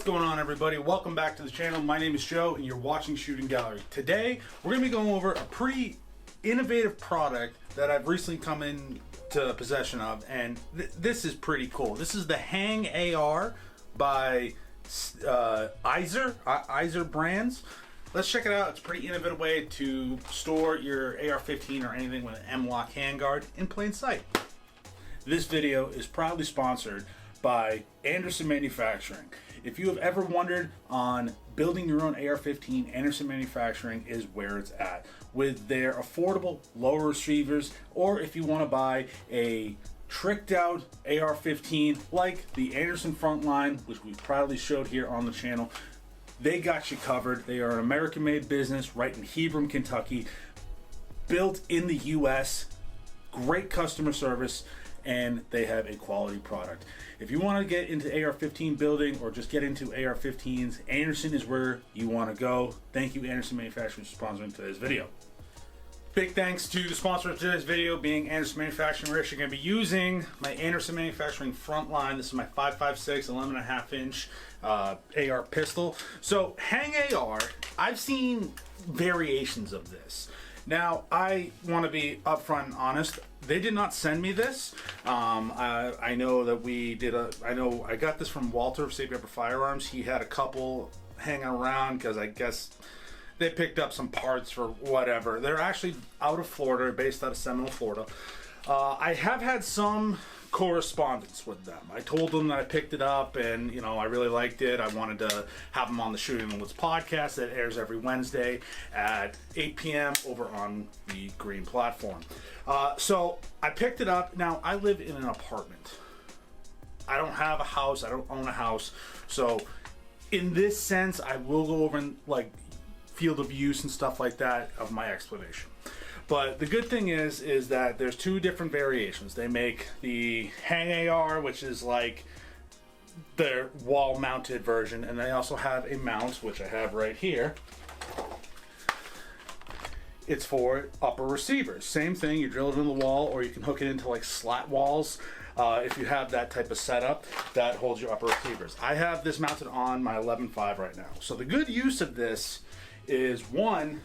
going on, everybody? Welcome back to the channel. My name is Joe and you're watching Shooting Gallery. Today we're going to be going over a pretty innovative product that I've recently come into possession of, and this is pretty cool. This is the HANG-AR by AESIR brands. Let's check it out. It's a pretty innovative way to store your AR-15 or anything with an M-LOK handguard in plain sight. This video is proudly sponsored by Anderson Manufacturing. If you have ever wondered on building your own AR-15, Anderson Manufacturing is where it's at. With their affordable lower receivers, or if you want to buy a tricked out AR-15 like the Anderson Frontline, which we proudly showed here on the channel, they got you covered. They are an American-made business right in Hebron, Kentucky, built in the US, great customer service, and they have a quality product. If you want to get into AR-15 building or just get into AR-15s, Anderson is where you want to go. Thank you, Anderson Manufacturing, for sponsoring today's video. Big thanks to the sponsor of today's video being Anderson Manufacturing. We're actually going to be using my Anderson Manufacturing Frontline. This is my 5.56 11.5 inch AR pistol. So HANG-AR, I've seen variations of this. Now, I want to be upfront and honest. They did not send me this. I know that I got this from Walter of Safe Harbor Firearms. He had a couple hanging around because I guess they picked up some parts for whatever. They're actually out of Florida, based out of Seminole, Florida. I have had some correspondence with them. I told them that I picked it up and, you know, I really liked it. I wanted to have them on the Shooting the Woods podcast that airs every Wednesday at 8 p.m. over on the Green platform. So I picked it up. Now, I live in an apartment. I don't have a house. I don't own a house. So in this sense, I will go over in like field of use and stuff like that of my explanation. But the good thing is that there's two different variations. They make the HANG-AR, which is like their wall-mounted version, and they also have a mount, which I have right here. It's for upper receivers. Same thing, you drill it in the wall, or you can hook it into like slat walls if you have that type of setup that holds your upper receivers. I have this mounted on my 11.5 right now. So the good use of this is, one,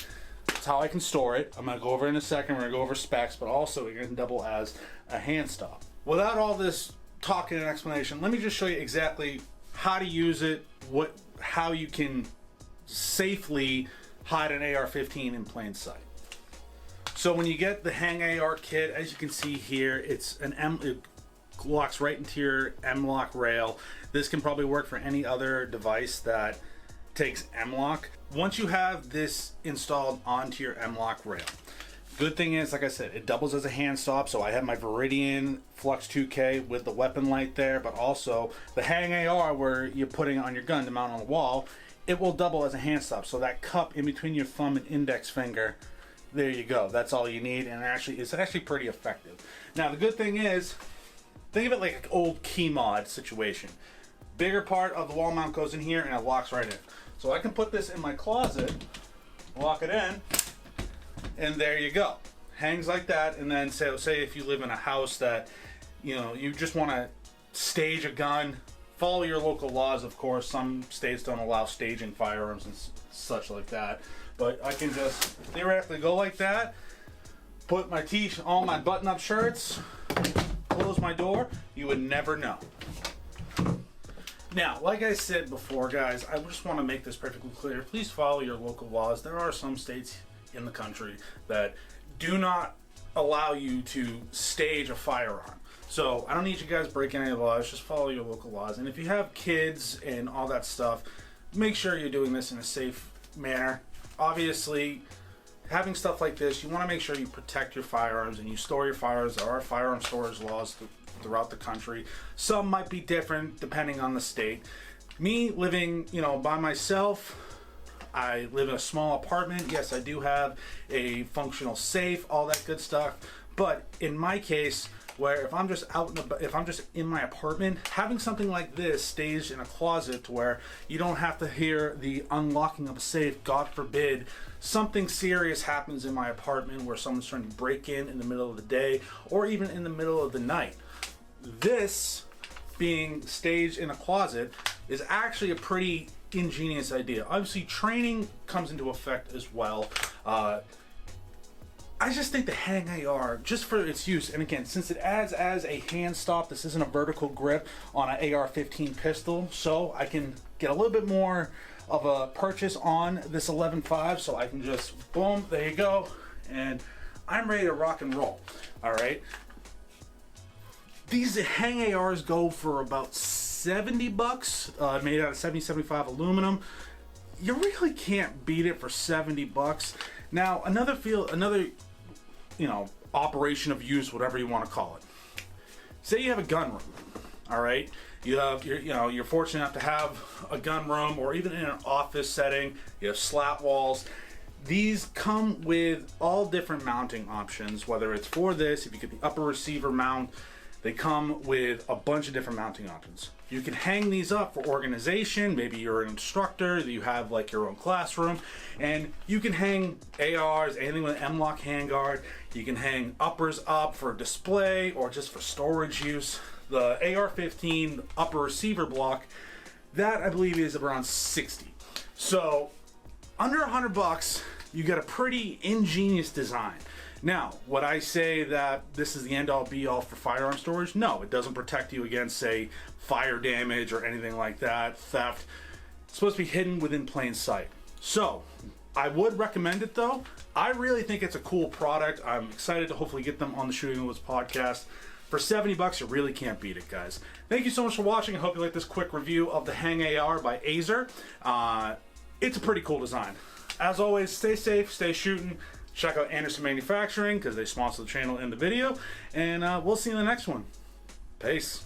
it's how I can store it. I'm going to go over in a second. We're going to go over specs, but also it can double as a hand stop. Without all this talking and explanation, let me just show you exactly how to use it, how you can safely hide an AR-15 in plain sight. So when you get the HANG-AR kit, as you can see here, it locks right into your M-LOK rail. This can probably work for any other device that takes M-LOK. Once you have this installed onto your M-LOK rail, good thing is, like I said, it doubles as a hand stop. So I have my Viridian Flux 2K with the weapon light there, but also the HANG-AR where you're putting it on your gun to mount on the wall, it will double as a hand stop. So that cup in between your thumb and index finger, there you go. That's all you need, and it's actually pretty effective. Now the good thing is, think of it like an old key mod situation. Bigger part of the wall mount goes in here and it locks right in. So I can put this in my closet, lock it in, and there you go. Hangs like that. And then say if you live in a house that, you know, you just want to stage a gun, follow your local laws, of course. Some states don't allow staging firearms and such like that. But I can just theoretically go like that, put my all my button-up shirts, close my door. You would never know. Now, like I said before, guys, I just want to make this perfectly clear. Please follow your local laws. There are some states in the country that do not allow you to stage a firearm. So I don't need you guys breaking any laws. Just follow your local laws. And if you have kids and all that stuff, make sure you're doing this in a safe manner. Obviously, having stuff like this, you want to make sure you protect your firearms and you store your firearms. There are firearm storage laws throughout the country. Some might be different depending on the state. Me living, you know, by myself, I live in a small apartment. Yes, I do have a functional safe, all that good stuff. But in my case, where if I'm just if I'm just in my apartment, having something like this staged in a closet to where you don't have to hear the unlocking of a safe, God forbid, something serious happens in my apartment where someone's trying to break in the middle of the day or even in the middle of the night. This being staged in a closet is actually a pretty ingenious idea. Obviously, training comes into effect as well. I just think the HANG-AR, just for its use, and again, since it adds as a hand stop, this isn't a vertical grip on an AR-15 pistol, so I can get a little bit more of a purchase on this 11.5, so I can just, boom, there you go, and I'm ready to rock and roll. All right. These HANG-ARs go for about 70 bucks, made out of 70-75 aluminum. You really can't beat it for 70 bucks. Now, another operation of use, whatever you want to call it. Say you have a gun room, all right? You're fortunate enough to have a gun room, or even in an office setting, you have slat walls. These come with all different mounting options, whether it's for this, if you get the upper receiver mount, they come with a bunch of different mounting options. You can hang these up for organization. Maybe you're an instructor, you have like your own classroom, and you can hang ARs, anything with an M-LOK handguard. You can hang uppers up for display or just for storage use. The AR-15 upper receiver block, that I believe is around 60. So under 100 bucks, you get a pretty ingenious design. Now, would I say that this is the end-all be-all for firearm storage? No, it doesn't protect you against, say, fire damage or anything like that, theft. It's supposed to be hidden within plain sight. So, I would recommend it though. I really think it's a cool product. I'm excited to hopefully get them on the Shooting Woods podcast. For 70 bucks, you really can't beat it, guys. Thank you so much for watching. I hope you like this quick review of the HANG-AR by Aesir. It's a pretty cool design. As always, stay safe, stay shooting. Check out Anderson Manufacturing because they sponsor the channel in the video. And we'll see you in the next one. Peace.